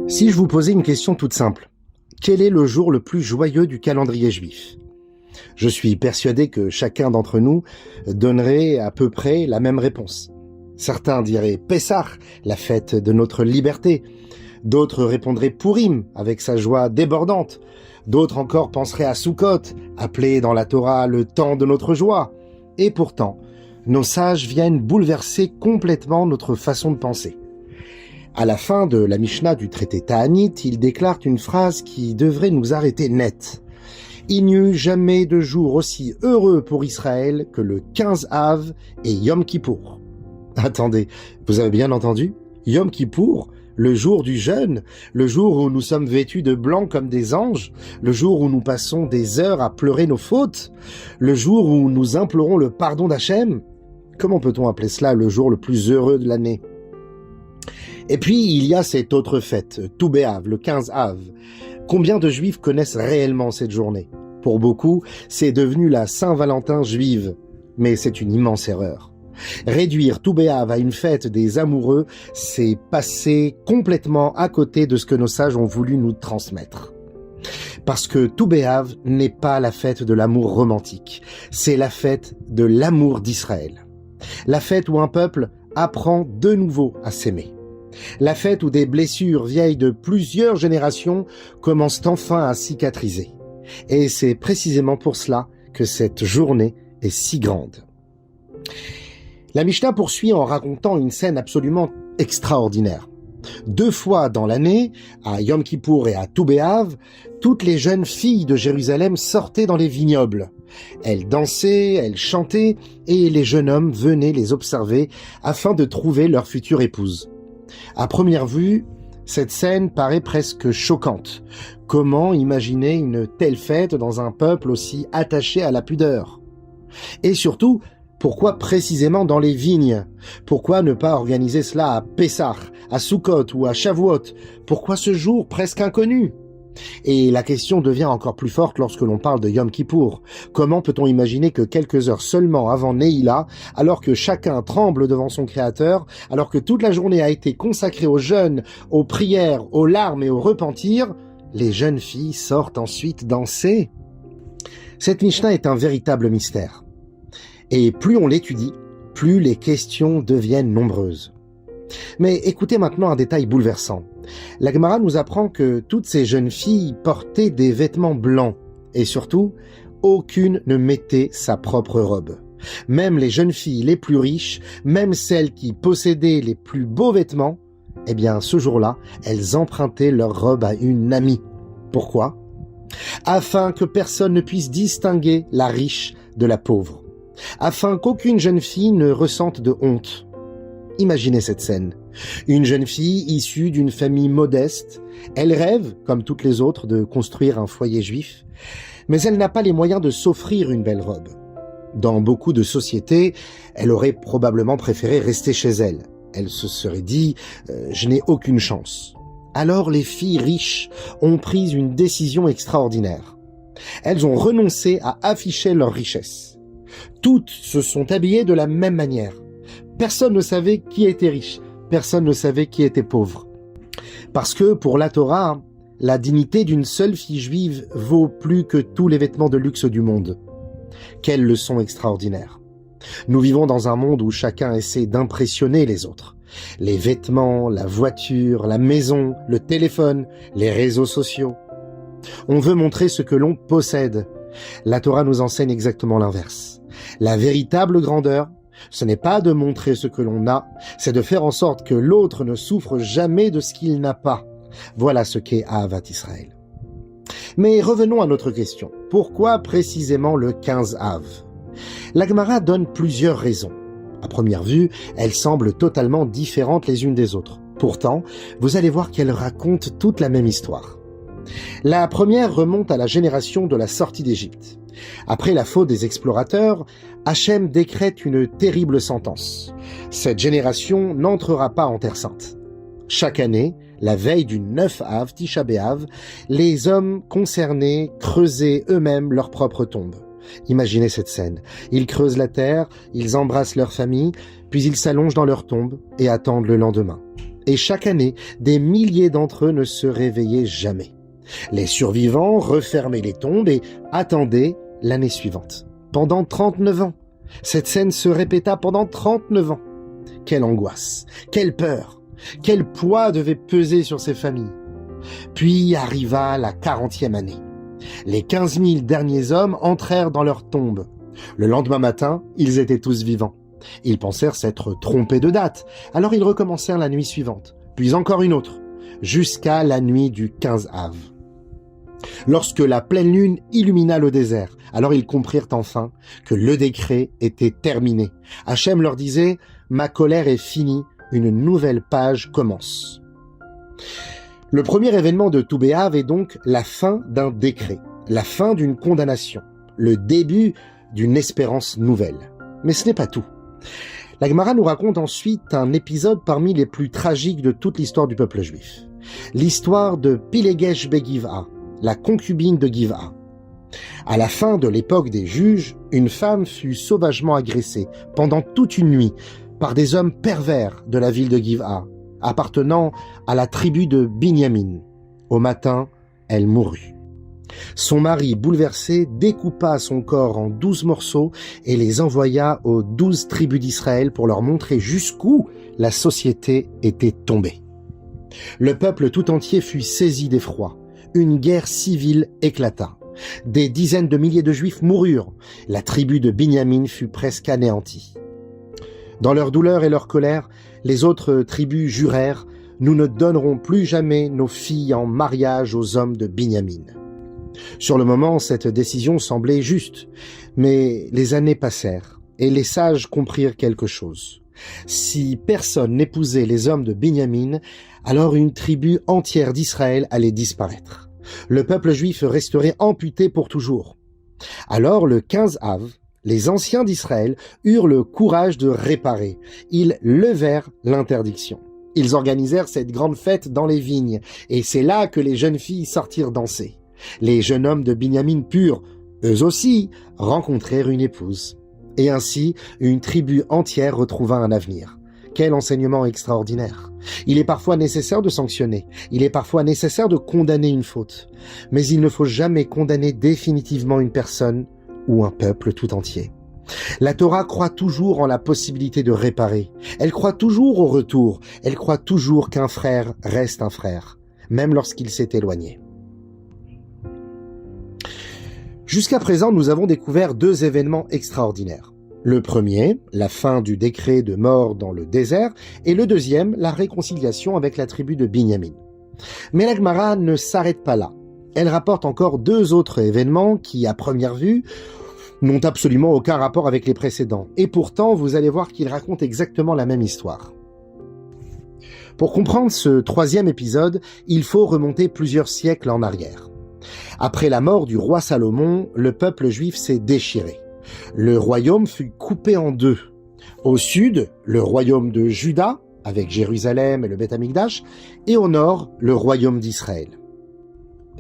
Si je vous posais une question toute simple, quel est le jour le plus joyeux du calendrier juif? Je suis persuadé que chacun d'entre nous donnerait à peu près la même réponse. Certains diraient Pessah, la fête de notre liberté. D'autres répondraient Pourim, avec sa joie débordante. D'autres encore penseraient à Sukkot, appelé dans la Torah le temps de notre joie. Et pourtant, nos sages viennent bouleverser complètement notre façon de penser. À la fin de la Mishnah du traité Ta'anit, ils déclarent une phrase qui devrait nous arrêter net. Il n'y eut jamais de jour aussi heureux pour Israël que le 15 Av et Yom Kippour. Attendez, vous avez bien entendu? Yom Kippour, le jour du jeûne, le jour où nous sommes vêtus de blanc comme des anges, le jour où nous passons des heures à pleurer nos fautes, le jour où nous implorons le pardon d'Hachem. Comment peut-on appeler cela le jour le plus heureux de l'année? Et puis, il y a cette autre fête, Tou B'Av, le 15 Av. Combien de Juifs connaissent réellement cette journée? Pour beaucoup, c'est devenu la Saint-Valentin juive. Mais c'est une immense erreur. Réduire Tou B'Av à une fête des amoureux, c'est passer complètement à côté de ce que nos sages ont voulu nous transmettre. Parce que Tou B'Av n'est pas la fête de l'amour romantique, c'est la fête de l'amour d'Israël. La fête où un peuple apprend de nouveau à s'aimer. La fête où des blessures vieilles de plusieurs générations commencent enfin à cicatriser. Et c'est précisément pour cela que cette journée est si grande. La Mishnah poursuit en racontant une scène absolument extraordinaire. 2 fois dans l'année, à Yom Kippour et à Tou B'Av, toutes les jeunes filles de Jérusalem sortaient dans les vignobles. Elles dansaient, elles chantaient, et les jeunes hommes venaient les observer afin de trouver leur future épouse. À première vue, cette scène paraît presque choquante. Comment imaginer une telle fête dans un peuple aussi attaché à la pudeur? Et surtout, pourquoi précisément dans les vignes? Pourquoi ne pas organiser cela à Pessah, à Sukkot ou à Shavuot? Pourquoi ce jour presque inconnu? Et la question devient encore plus forte lorsque l'on parle de Yom Kippour. Comment peut-on imaginer que quelques heures seulement avant Neila, alors que chacun tremble devant son Créateur, alors que toute la journée a été consacrée au jeûne, aux prières, aux larmes et au repentir, les jeunes filles sortent ensuite danser? Cette Mishnah est un véritable mystère. Et plus on l'étudie, plus les questions deviennent nombreuses. Mais écoutez maintenant un détail bouleversant. La Gemara nous apprend que toutes ces jeunes filles portaient des vêtements blancs. Et surtout, aucune ne mettait sa propre robe. Même les jeunes filles les plus riches, même celles qui possédaient les plus beaux vêtements, eh bien ce jour-là, elles empruntaient leur robe à une amie. Pourquoi? Afin que personne ne puisse distinguer la riche de la pauvre. Afin qu'aucune jeune fille ne ressente de honte. Imaginez cette scène. Une jeune fille issue d'une famille modeste, elle rêve, comme toutes les autres, de construire un foyer juif, mais elle n'a pas les moyens de s'offrir une belle robe. Dans beaucoup de sociétés, elle aurait probablement préféré rester chez elle. Elle se serait dit « je n'ai aucune chance ». Alors les filles riches ont pris une décision extraordinaire. Elles ont renoncé à afficher leur richesse. Toutes se sont habillées de la même manière. Personne ne savait qui était riche, personne ne savait qui était pauvre. Parce que pour la Torah, la dignité d'une seule fille juive vaut plus que tous les vêtements de luxe du monde. Quelle leçon extraordinaire! Nous vivons dans un monde où chacun essaie d'impressionner les autres. Les vêtements, la voiture, la maison, le téléphone, les réseaux sociaux. On veut montrer ce que l'on possède. La Torah nous enseigne exactement l'inverse. La véritable grandeur, ce n'est pas de montrer ce que l'on a, c'est de faire en sorte que l'autre ne souffre jamais de ce qu'il n'a pas. Voilà ce qu'est Ahavat Israël. Mais revenons à notre question. Pourquoi précisément le 15 Av? La Gemara donne plusieurs raisons. À première vue, elles semblent totalement différentes les unes des autres. Pourtant, vous allez voir qu'elles racontent toute la même histoire. La première remonte à la génération de la sortie d'Égypte. Après la faute des explorateurs, Hachem décrète une terrible sentence. Cette génération n'entrera pas en Terre Sainte. Chaque année, la veille du 9 Av, Tisha B'Av, les hommes concernés creusaient eux-mêmes leur propre tombe. Imaginez cette scène. Ils creusent la terre, ils embrassent leur famille, puis ils s'allongent dans leur tombe et attendent le lendemain. Et chaque année, des milliers d'entre eux ne se réveillaient jamais. Les survivants refermaient les tombes et attendaient l'année suivante. Pendant 39 ans. Cette scène se répéta pendant 39 ans. Quelle angoisse, quelle peur, quel poids devait peser sur ces familles. Puis arriva la 40e année. Les 15 000 derniers hommes entrèrent dans leur tombe. Le lendemain matin, ils étaient tous vivants. Ils pensèrent s'être trompés de date, alors ils recommencèrent la nuit suivante, puis encore une autre, jusqu'à la nuit du 15 Av. Lorsque la pleine lune illumina le désert, alors ils comprirent enfin que le décret était terminé. Hachem leur disait « Ma colère est finie, une nouvelle page commence ». Le premier événement de Tou B'Av est donc la fin d'un décret, la fin d'une condamnation, le début d'une espérance nouvelle. Mais ce n'est pas tout. La Gemara nous raconte ensuite un épisode parmi les plus tragiques de toute l'histoire du peuple juif. L'histoire de Pilegesh Begiv'a, la concubine de Giv'a. À la fin de l'époque des juges, une femme fut sauvagement agressée pendant toute une nuit par des hommes pervers de la ville de Giv'a, appartenant à la tribu de Binyamin. Au matin, elle mourut. Son mari, bouleversé, découpa son corps en 12 morceaux et les envoya aux 12 tribus d'Israël pour leur montrer jusqu'où la société était tombée. Le peuple tout entier fut saisi d'effroi. Une guerre civile éclata. Des dizaines de milliers de Juifs moururent. La tribu de Binyamin fut presque anéantie. Dans leur douleur et leur colère, les autres tribus jurèrent « Nous ne donnerons plus jamais nos filles en mariage aux hommes de Binyamin ». Sur le moment, cette décision semblait juste, mais les années passèrent et les sages comprirent quelque chose. Si personne n'épousait les hommes de Binyamin, alors une tribu entière d'Israël allait disparaître. Le peuple juif resterait amputé pour toujours. Alors, le 15 Av, les anciens d'Israël eurent le courage de réparer. Ils levèrent l'interdiction. Ils organisèrent cette grande fête dans les vignes, et c'est là que les jeunes filles sortirent danser. Les jeunes hommes de Binyamin purent, eux aussi, rencontrer une épouse. Et ainsi, une tribu entière retrouva un avenir. Quel enseignement extraordinaire! Il est parfois nécessaire de sanctionner, il est parfois nécessaire de condamner une faute, mais il ne faut jamais condamner définitivement une personne ou un peuple tout entier. La Torah croit toujours en la possibilité de réparer, elle croit toujours au retour, elle croit toujours qu'un frère reste un frère, même lorsqu'il s'est éloigné. Jusqu'à présent, nous avons découvert 2 événements extraordinaires. Le premier, la fin du décret de mort dans le désert, et le deuxième, la réconciliation avec la tribu de Binyamin. Mais la Gemara ne s'arrête pas là. Elle rapporte encore 2 autres événements qui, à première vue, n'ont absolument aucun rapport avec les précédents. Et pourtant, vous allez voir qu'ils racontent exactement la même histoire. Pour comprendre ce 3e épisode, il faut remonter plusieurs siècles en arrière. Après la mort du roi Salomon, le peuple juif s'est déchiré. Le royaume fut coupé en 2. Au sud, le royaume de Juda, avec Jérusalem et le Beth Amikdash, et au nord, le royaume d'Israël.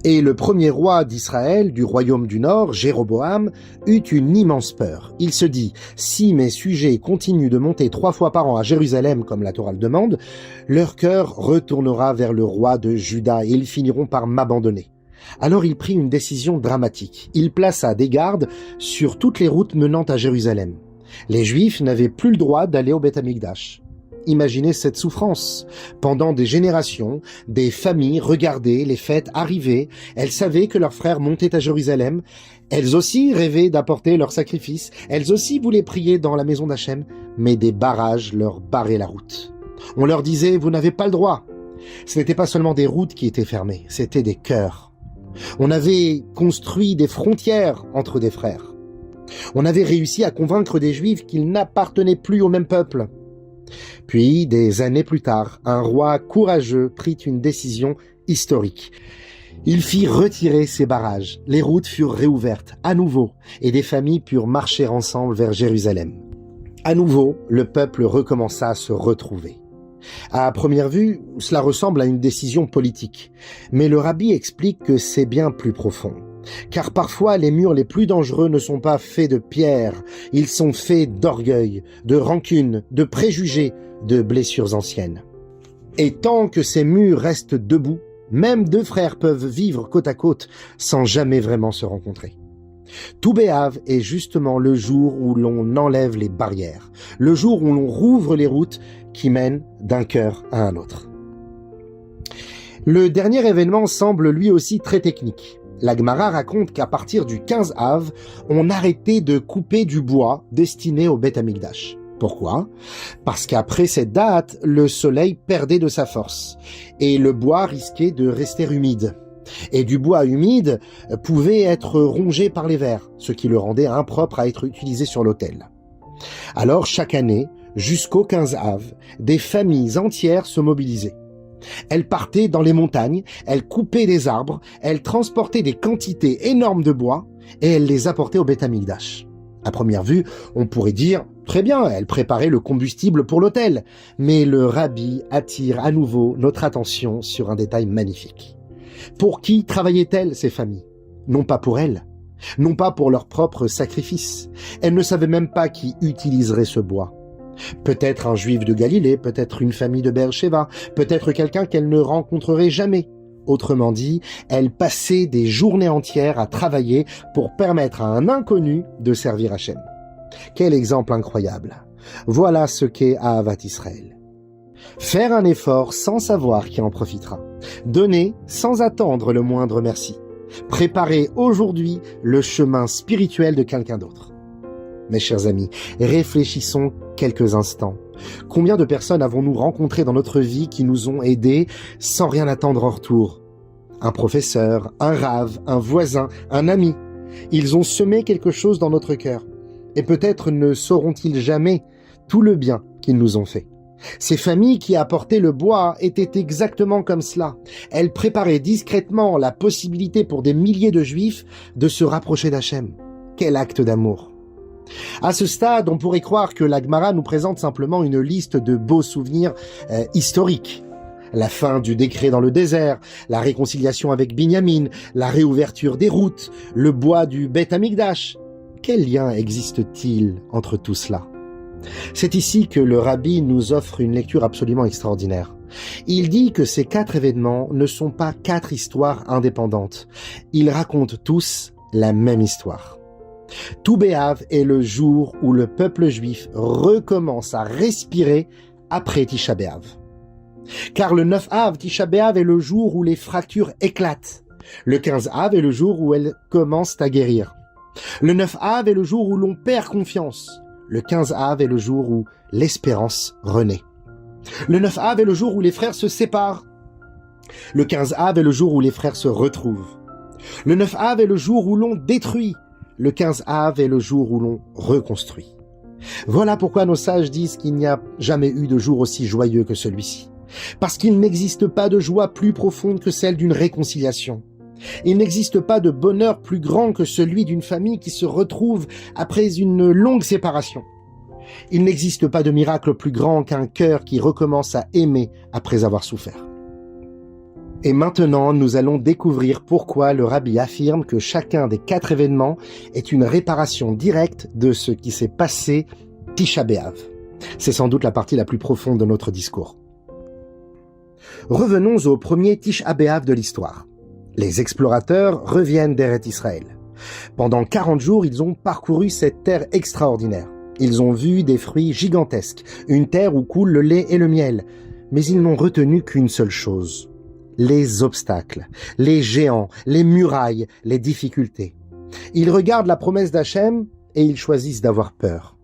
Et le premier roi d'Israël, du royaume du nord, Jéroboam, eut une immense peur. Il se dit, si mes sujets continuent de monter 3 fois par an à Jérusalem, comme la Torah le demande, leur cœur retournera vers le roi de Juda et ils finiront par m'abandonner. Alors il prit une décision dramatique. Il plaça des gardes sur toutes les routes menant à Jérusalem. Les Juifs n'avaient plus le droit d'aller au Beth Amikdash. Imaginez cette souffrance. Pendant des générations, des familles regardaient les fêtes arriver. Elles savaient que leurs frères montaient à Jérusalem. Elles aussi rêvaient d'apporter leurs sacrifices. Elles aussi voulaient prier dans la maison d'Hachem. Mais des barrages leur barraient la route. On leur disait, vous n'avez pas le droit. Ce n'était pas seulement des routes qui étaient fermées, c'était des cœurs. On avait construit des frontières entre des frères. On avait réussi à convaincre des Juifs qu'ils n'appartenaient plus au même peuple. Puis, des années plus tard, un roi courageux prit une décision historique. Il fit retirer ces barrages. Les routes furent réouvertes à nouveau et des familles purent marcher ensemble vers Jérusalem. À nouveau, le peuple recommença à se retrouver. À première vue, cela ressemble à une décision politique. Mais le rabbi explique que c'est bien plus profond. Car parfois, les murs les plus dangereux ne sont pas faits de pierre. Ils sont faits d'orgueil, de rancune, de préjugés, de blessures anciennes. Et tant que ces murs restent debout, même deux frères peuvent vivre côte à côte sans jamais vraiment se rencontrer. Tou Béav est justement le jour où l'on enlève les barrières, le jour où l'on rouvre les routes qui mènent d'un cœur à un autre. Le dernier événement semble lui aussi très technique. La Gemara raconte qu'à partir du 15 Av, on arrêtait de couper du bois destiné au Beth Amikdash. Pourquoi ? Parce qu'après cette date, le soleil perdait de sa force et le bois risquait de rester humide. Et du bois humide pouvait être rongé par les vers, ce qui le rendait impropre à être utilisé sur l'autel. Alors chaque année, jusqu'au 15 Av, des familles entières se mobilisaient. Elles partaient dans les montagnes, elles coupaient des arbres, elles transportaient des quantités énormes de bois et elles les apportaient au Beth Amikdash. À première vue, on pourrait dire « Très bien, elles préparaient le combustible pour l'autel », mais le rabbi attire à nouveau notre attention sur un détail magnifique. Pour qui travaillaient-elles, ces familles ? Non pas pour elles, non pas pour leur propre sacrifice. Elles ne savaient même pas qui utiliserait ce bois. Peut-être un juif de Galilée, peut-être une famille de Beersheba, peut-être quelqu'un qu'elles ne rencontreraient jamais. Autrement dit, elles passaient des journées entières à travailler pour permettre à un inconnu de servir Hachem. Quel exemple incroyable! Voilà ce qu'est Ahavat Israël. Faire un effort sans savoir qui en profitera. Donner sans attendre le moindre merci. Préparer aujourd'hui le chemin spirituel de quelqu'un d'autre. Mes chers amis, réfléchissons quelques instants. Combien de personnes avons-nous rencontrées dans notre vie qui nous ont aidés sans rien attendre en retour ? Un professeur, un rave, un voisin, un ami. Ils ont semé quelque chose dans notre cœur. Et peut-être ne sauront-ils jamais tout le bien qu'ils nous ont fait. Ces familles qui apportaient le bois étaient exactement comme cela. Elles préparaient discrètement la possibilité pour des milliers de juifs de se rapprocher d'Hachem. Quel acte d'amour! À ce stade, on pourrait croire que la Gemara nous présente simplement une liste de beaux souvenirs historiques. La fin du décret dans le désert, la réconciliation avec Binyamin, la réouverture des routes, le bois du Beth Amikdash. Quel lien existe-t-il entre tout cela ? C'est ici que le rabbi nous offre une lecture absolument extraordinaire. Il dit que ces 4 événements ne sont pas 4 histoires indépendantes. Ils racontent tous la même histoire. Tou Béav est le jour où le peuple juif recommence à respirer après Tisha B'Av. Car le 9 Av, Tisha B'Av est le jour où les fractures éclatent. Le 15 Av est le jour où elles commencent à guérir. Le 9 Av est le jour où l'on perd confiance. Le 15 Av est le jour où l'espérance renaît. Le 9 Av est le jour où les frères se séparent. Le 15 Av est le jour où les frères se retrouvent. Le 9 Av est le jour où l'on détruit. Le 15 Av est le jour où l'on reconstruit. Voilà pourquoi nos sages disent qu'il n'y a jamais eu de jour aussi joyeux que celui-ci. Parce qu'il n'existe pas de joie plus profonde que celle d'une réconciliation. Il n'existe pas de bonheur plus grand que celui d'une famille qui se retrouve après une longue séparation. Il n'existe pas de miracle plus grand qu'un cœur qui recommence à aimer après avoir souffert. Et maintenant, nous allons découvrir pourquoi le rabbi affirme que chacun des 4 événements est une réparation directe de ce qui s'est passé Tisha B'Av. C'est sans doute la partie la plus profonde de notre discours. Revenons au premier Tisha B'Av de l'histoire. Les explorateurs reviennent d'Eretz Israël. Pendant 40 jours, ils ont parcouru cette terre extraordinaire. Ils ont vu des fruits gigantesques, une terre où coule le lait et le miel. Mais ils n'ont retenu qu'une seule chose. Les obstacles, les géants, les murailles, les difficultés. Ils regardent la promesse d'Hachem et ils choisissent d'avoir peur.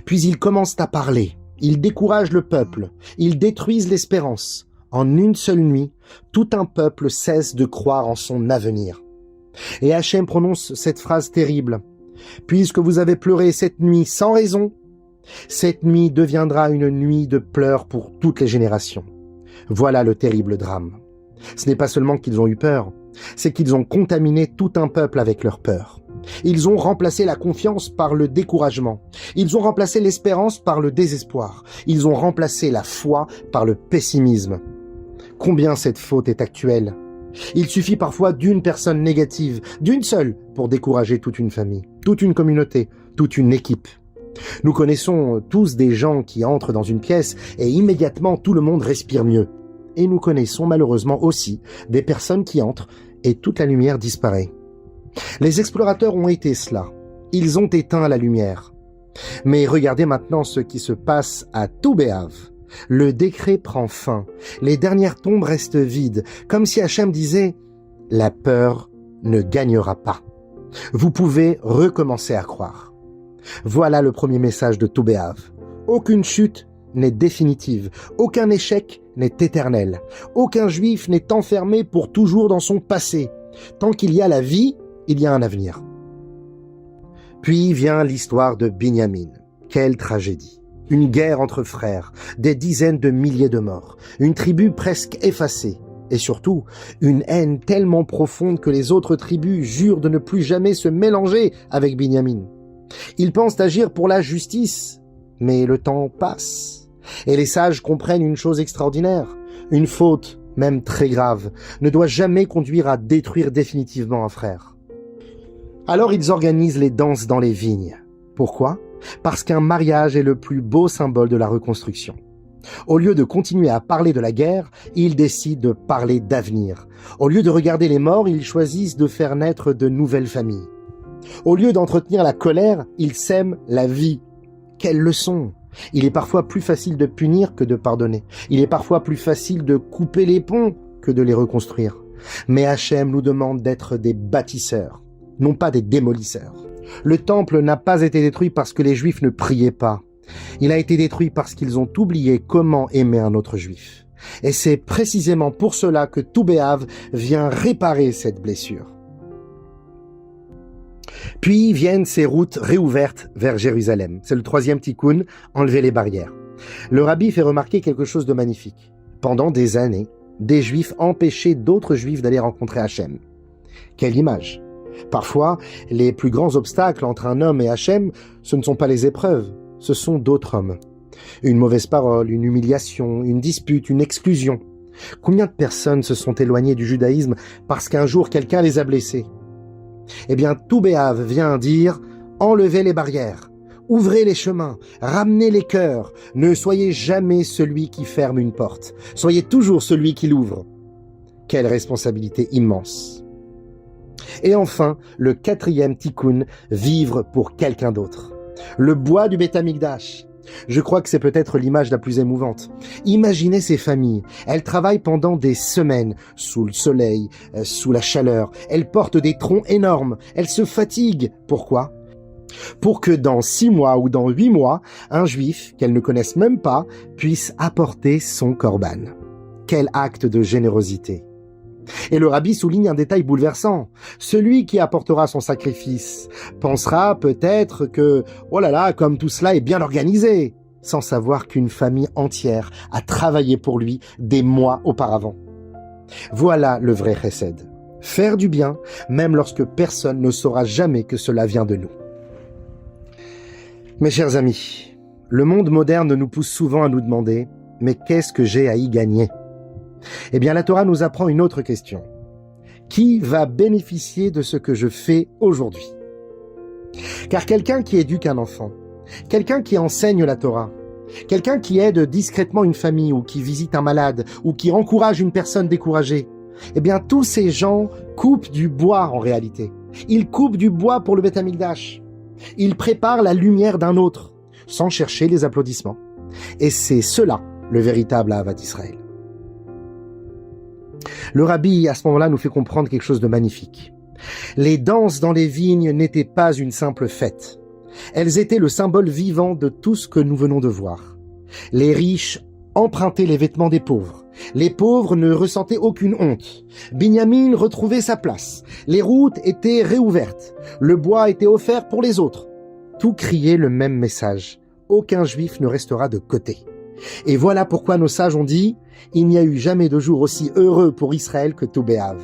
Puis ils commencent à parler, ils découragent le peuple, ils détruisent l'espérance. En une seule nuit, tout un peuple cesse de croire en son avenir. Et Hachem prononce cette phrase terrible. « Puisque vous avez pleuré cette nuit sans raison, cette nuit deviendra une nuit de pleurs pour toutes les générations. » Voilà le terrible drame. Ce n'est pas seulement qu'ils ont eu peur, c'est qu'ils ont contaminé tout un peuple avec leur peur. Ils ont remplacé la confiance par le découragement. Ils ont remplacé l'espérance par le désespoir. Ils ont remplacé la foi par le pessimisme. Combien cette faute est actuelle. Il suffit parfois d'une personne négative, d'une seule, pour décourager toute une famille, toute une communauté, toute une équipe. Nous connaissons tous des gens qui entrent dans une pièce et immédiatement tout le monde respire mieux. Et nous connaissons malheureusement aussi des personnes qui entrent et toute la lumière disparaît. Les explorateurs ont été cela. Ils ont éteint la lumière. Mais regardez maintenant ce qui se passe à Toubéave. Le décret prend fin. Les dernières tombes restent vides, comme si Hachem disait « La peur ne gagnera pas. Vous pouvez recommencer à croire. » Voilà le premier message de Toubéave. Aucune chute n'est définitive. Aucun échec n'est éternel. Aucun juif n'est enfermé pour toujours dans son passé. Tant qu'il y a la vie, il y a un avenir. Puis vient l'histoire de Binyamin. Quelle tragédie! Une guerre entre frères, des dizaines de milliers de morts, une tribu presque effacée, et surtout, une haine tellement profonde que les autres tribus jurent de ne plus jamais se mélanger avec Binyamin. Ils pensent agir pour la justice, mais le temps passe, et les sages comprennent une chose extraordinaire. Une faute, même très grave, ne doit jamais conduire à détruire définitivement un frère. Alors ils organisent les danses dans les vignes. Pourquoi ? Parce qu'un mariage est le plus beau symbole de la reconstruction. Au lieu de continuer à parler de la guerre, ils décident de parler d'avenir. Au lieu de regarder les morts, ils choisissent de faire naître de nouvelles familles. Au lieu d'entretenir la colère, ils sèment la vie. Quelle leçon! Il est parfois plus facile de punir que de pardonner. Il est parfois plus facile de couper les ponts que de les reconstruire. Mais Hachem nous demande d'être des bâtisseurs, non pas des démolisseurs. Le temple n'a pas été détruit parce que les Juifs ne priaient pas. Il a été détruit parce qu'ils ont oublié comment aimer un autre Juif. Et c'est précisément pour cela que Toubéave vient réparer cette blessure. Puis viennent ces routes réouvertes vers Jérusalem. C'est le 3e tikkun, enlever les barrières. Le rabbi fait remarquer quelque chose de magnifique. Pendant des années, des Juifs empêchaient d'autres Juifs d'aller rencontrer Hachem. Quelle image! Parfois, les plus grands obstacles entre un homme et Hachem, ce ne sont pas les épreuves, ce sont d'autres hommes. Une mauvaise parole, une humiliation, une dispute, une exclusion. Combien de personnes se sont éloignées du judaïsme parce qu'un jour quelqu'un les a blessés? Eh bien, Toubéave vient dire « Enlevez les barrières, ouvrez les chemins, ramenez les cœurs, ne soyez jamais celui qui ferme une porte, soyez toujours celui qui l'ouvre. » Quelle responsabilité immense! Et enfin, le 4e tikkun, vivre pour quelqu'un d'autre. Le bois du Beth Amikdash. Je crois que c'est peut-être l'image la plus émouvante. Imaginez ces familles. Elles travaillent pendant des semaines, sous le soleil, sous la chaleur. Elles portent des troncs énormes. Elles se fatiguent. Pourquoi ? Pour que dans 6 mois ou dans 8 mois, un juif, qu'elles ne connaissent même pas, puisse apporter son korban. Quel acte de générosité! Et le rabbi souligne un détail bouleversant. Celui qui apportera son sacrifice pensera peut-être que, oh là là, comme tout cela est bien organisé, sans savoir qu'une famille entière a travaillé pour lui des mois auparavant. Voilà le vrai chesed. Faire du bien, même lorsque personne ne saura jamais que cela vient de nous. Mes chers amis, le monde moderne nous pousse souvent à nous demander « Mais qu'est-ce que j'ai à y gagner ?» Eh bien, la Torah nous apprend une autre question. Qui va bénéficier de ce que je fais aujourd'hui? Car quelqu'un qui éduque un enfant, quelqu'un qui enseigne la Torah, quelqu'un qui aide discrètement une famille ou qui visite un malade ou qui encourage une personne découragée, eh bien, tous ces gens coupent du bois en réalité. Ils coupent du bois pour le Beth Amikdash. Ils préparent la lumière d'un autre, sans chercher les applaudissements. Et c'est cela, le véritable Ahavat Israël. Le rabbi, à ce moment-là, nous fait comprendre quelque chose de magnifique. Les danses dans les vignes n'étaient pas une simple fête. Elles étaient le symbole vivant de tout ce que nous venons de voir. Les riches empruntaient les vêtements des pauvres. Les pauvres ne ressentaient aucune honte. Binyamin retrouvait sa place. Les routes étaient réouvertes. Le bois était offert pour les autres. Tout criait le même message. Aucun juif ne restera de côté. Et voilà pourquoi nos sages ont dit « Il n'y a eu jamais de jour aussi heureux pour Israël que Toubéave ».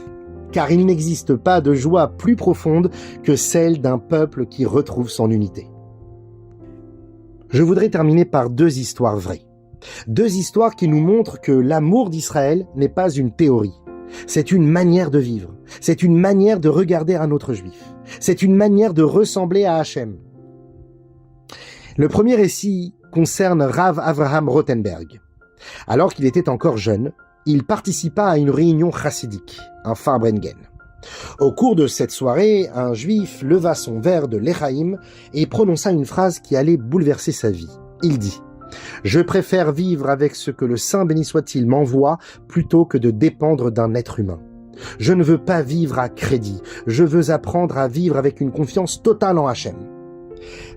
Car il n'existe pas de joie plus profonde que celle d'un peuple qui retrouve son unité. Je voudrais terminer par 2 histoires vraies. 2 histoires qui nous montrent que l'amour d'Israël n'est pas une théorie. C'est une manière de vivre. C'est une manière de regarder un autre juif. C'est une manière de ressembler à Hachem. Le premier récit concerne Rav Avraham Rothenberg. Alors qu'il était encore jeune, il participa à une réunion chassidique, un Farbrengen. Au cours de cette soirée, un juif leva son verre de l'Echaïm et prononça une phrase qui allait bouleverser sa vie. Il dit « Je préfère vivre avec ce que le Saint béni soit-il m'envoie plutôt que de dépendre d'un être humain. Je ne veux pas vivre à crédit, je veux apprendre à vivre avec une confiance totale en Hachem. »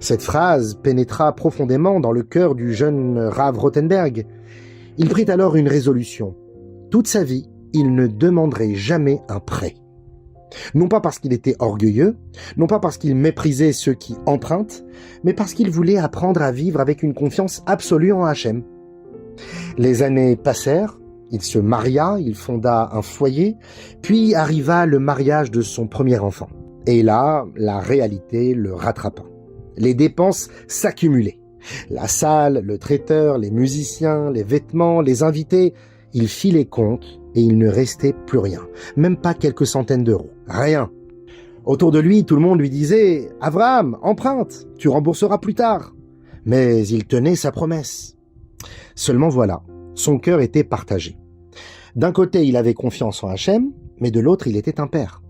Cette phrase pénétra profondément dans le cœur du jeune Rav Rothenberg. Il prit alors une résolution. Toute sa vie, il ne demanderait jamais un prêt. Non pas parce qu'il était orgueilleux, non pas parce qu'il méprisait ceux qui empruntent, mais parce qu'il voulait apprendre à vivre avec une confiance absolue en Hachem. Les années passèrent, il se maria, il fonda un foyer, puis arriva le mariage de son premier enfant. Et là, la réalité le rattrapa. Les dépenses s'accumulaient. La salle, le traiteur, les musiciens, les vêtements, les invités, il fit les comptes et il ne restait plus rien. Même pas quelques centaines d'euros. Rien. Autour de lui, tout le monde lui disait « Abraham, emprunte, tu rembourseras plus tard. » Mais il tenait sa promesse. Seulement voilà, son cœur était partagé. D'un côté, il avait confiance en Hachem, mais de l'autre, il était un père.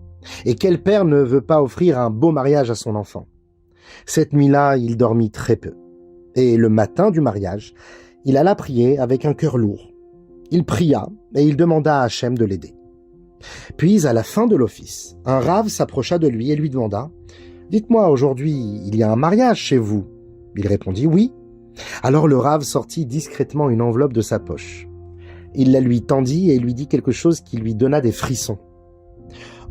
Et quel père ne veut pas offrir un beau mariage à son enfant? Cette nuit-là, il dormit très peu. Et le matin du mariage, il alla prier avec un cœur lourd. Il pria et il demanda à Hachem de l'aider. Puis, à la fin de l'office, un rave s'approcha de lui et lui demanda « Dites-moi, aujourd'hui, il y a un mariage chez vous ?» Il répondit « Oui ». Alors le rave sortit discrètement une enveloppe de sa poche. Il la lui tendit et lui dit quelque chose qui lui donna des frissons.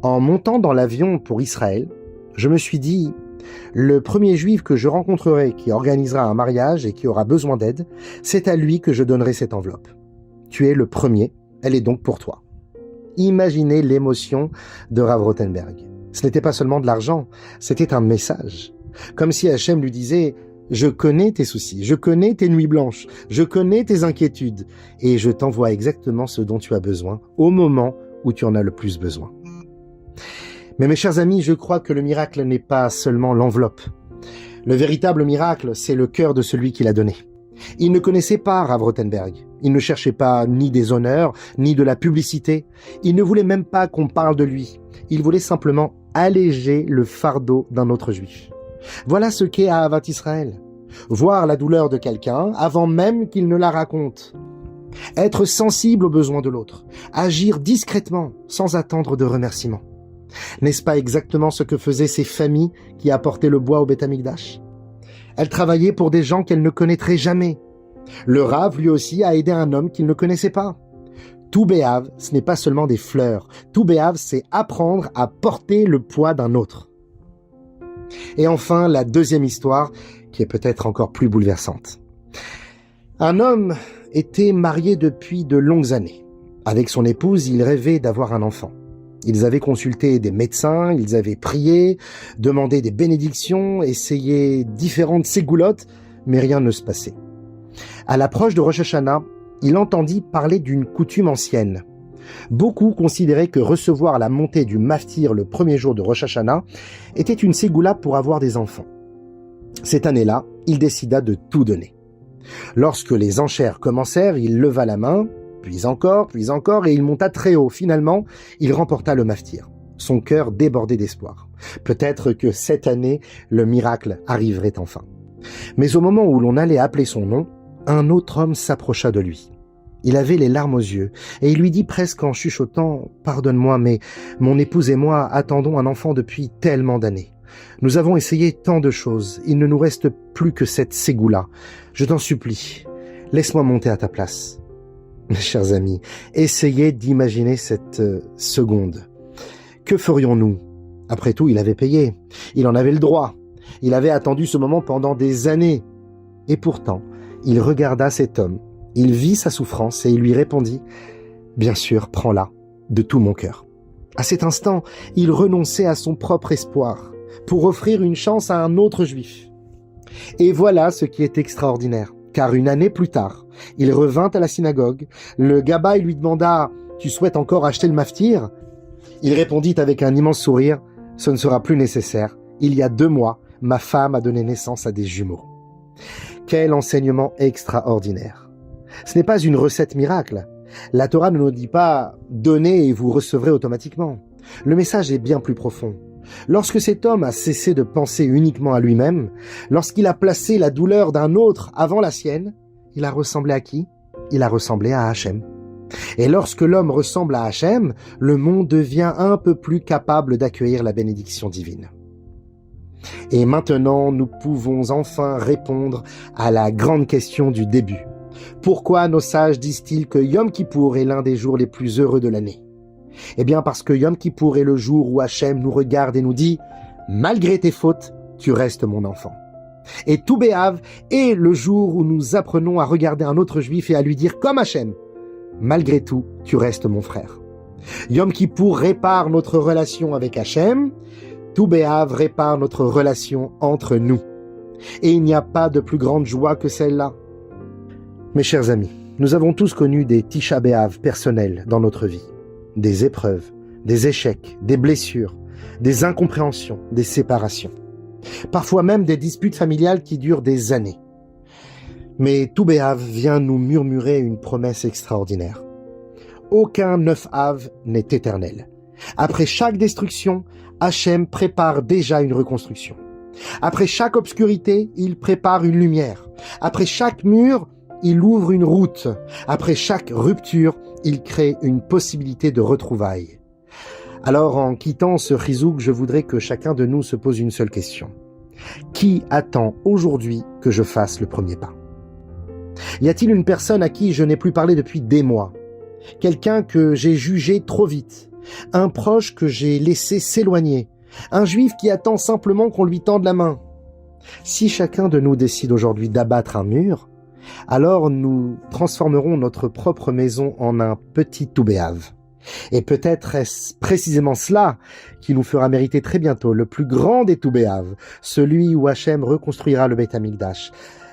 En montant dans l'avion pour Israël, je me suis dit « Le premier juif que je rencontrerai qui organisera un mariage et qui aura besoin d'aide, c'est à lui que je donnerai cette enveloppe. Tu es le premier, elle est donc pour toi. » Imaginez l'émotion de Rav Rothenberg. Ce n'était pas seulement de l'argent, c'était un message. Comme si Hachem lui disait « Je connais tes soucis, je connais tes nuits blanches, je connais tes inquiétudes, et je t'envoie exactement ce dont tu as besoin, au moment où tu en as le plus besoin. » Mais mes chers amis, je crois que le miracle n'est pas seulement l'enveloppe. Le véritable miracle, c'est le cœur de celui qui l'a donné. Il ne connaissait pas Rav Rothenberg. Il ne cherchait pas ni des honneurs, ni de la publicité. Il ne voulait même pas qu'on parle de lui. Il voulait simplement alléger le fardeau d'un autre juif. Voilà ce qu'est Ahavat Israël. Voir la douleur de quelqu'un avant même qu'il ne la raconte. Être sensible aux besoins de l'autre. Agir discrètement, sans attendre de remerciements. N'est-ce pas exactement ce que faisaient ces familles qui apportaient le bois au Beth Amikdash? Elles travaillaient pour des gens qu'elles ne connaîtraient jamais. Le Rav, lui aussi, a aidé un homme qu'il ne connaissait pas. Tout Béhav, ce n'est pas seulement des fleurs. Tout Béhav, c'est apprendre à porter le poids d'un autre. Et enfin, la deuxième histoire, qui est peut-être encore plus bouleversante. Un homme était marié depuis de longues années. Avec son épouse, il rêvait d'avoir un enfant. Ils avaient consulté des médecins, ils avaient prié, demandé des bénédictions, essayé différentes ségoulottes, mais rien ne se passait. À l'approche de Rosh Hashanah, il entendit parler d'une coutume ancienne. Beaucoup considéraient que recevoir la montée du maftir le premier jour de Rosh Hashanah était une ségoula pour avoir des enfants. Cette année-là, il décida de tout donner. Lorsque les enchères commencèrent, il leva la main, puis encore, et il monta très haut. Finalement, il remporta le maftir. Son cœur débordait d'espoir. Peut-être que cette année, le miracle arriverait enfin. Mais au moment où l'on allait appeler son nom, un autre homme s'approcha de lui. Il avait les larmes aux yeux, et il lui dit presque en chuchotant « Pardonne-moi, mais mon épouse et moi attendons un enfant depuis tellement d'années. Nous avons essayé tant de choses, il ne nous reste plus que cette ségoula. Je t'en supplie, laisse-moi monter à ta place. » Mes chers amis, essayez d'imaginer cette seconde. Que ferions-nous? Après tout, il avait payé. Il en avait le droit. Il avait attendu ce moment pendant des années. Et pourtant, il regarda cet homme. Il vit sa souffrance et il lui répondit « Bien sûr, prends-la, de tout mon cœur. » À cet instant, il renonçait à son propre espoir pour offrir une chance à un autre juif. Et voilà ce qui est extraordinaire. Car une année plus tard, il revint à la synagogue. Le gabbai lui demanda « Tu souhaites encore acheter le maftir ?» Il répondit avec un immense sourire « Ce ne sera plus nécessaire. Il y a 2 mois, ma femme a donné naissance à des jumeaux. » Quel enseignement extraordinaire! Ce n'est pas une recette miracle, La Torah ne nous dit pas « donnez et vous recevrez automatiquement ». Le message est bien plus profond. Lorsque cet homme a cessé de penser uniquement à lui-même, lorsqu'il a placé la douleur d'un autre avant la sienne, il a ressemblé à qui? Il a ressemblé à Hachem. Et lorsque l'homme ressemble à Hachem, le monde devient un peu plus capable d'accueillir la bénédiction divine. Et maintenant, nous pouvons enfin répondre à la grande question du début. Pourquoi nos sages disent-ils que Yom Kippour est l'un des jours les plus heureux de l'année? Eh bien parce que Yom Kippour est le jour où Hachem nous regarde et nous dit « Malgré tes fautes, tu restes mon enfant ». Et Tou B'Av est le jour où nous apprenons à regarder un autre juif et à lui dire comme Hachem « Malgré tout, tu restes mon frère ». Yom Kippour répare notre relation avec Hachem, Tou B'Av répare notre relation entre nous. Et il n'y a pas de plus grande joie que celle-là. Mes chers amis, nous avons tous connu des Tisha B'Av personnels dans notre vie. Des épreuves, des échecs, des blessures, des incompréhensions, des séparations. Parfois même des disputes familiales qui durent des années. Mais Tou B'Av vient nous murmurer une promesse extraordinaire. Aucun 9 Av n'est éternel. Après chaque destruction, Hachem prépare déjà une reconstruction. Après chaque obscurité, il prépare une lumière. Après chaque mur, il ouvre une route. Après chaque rupture, il crée une possibilité de retrouvailles. Alors, en quittant ce chizouk, je voudrais que chacun de nous se pose une seule question. Qui attend aujourd'hui que je fasse le premier pas? Y a-t-il une personne à qui je n'ai plus parlé depuis des mois? Quelqu'un que j'ai jugé trop vite? Un proche que j'ai laissé s'éloigner? Un juif qui attend simplement qu'on lui tende la main? Si chacun de nous décide aujourd'hui d'abattre un mur, alors nous transformerons notre propre maison en un petit Tou B'Av. Et peut-être est-ce précisément cela qui nous fera mériter très bientôt le plus grand des Tou B'Av, celui où Hachem reconstruira le Beit Hamikdash,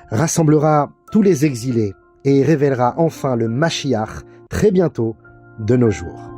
rassemblera tous les exilés et révélera enfin le Mashiach très bientôt de nos jours.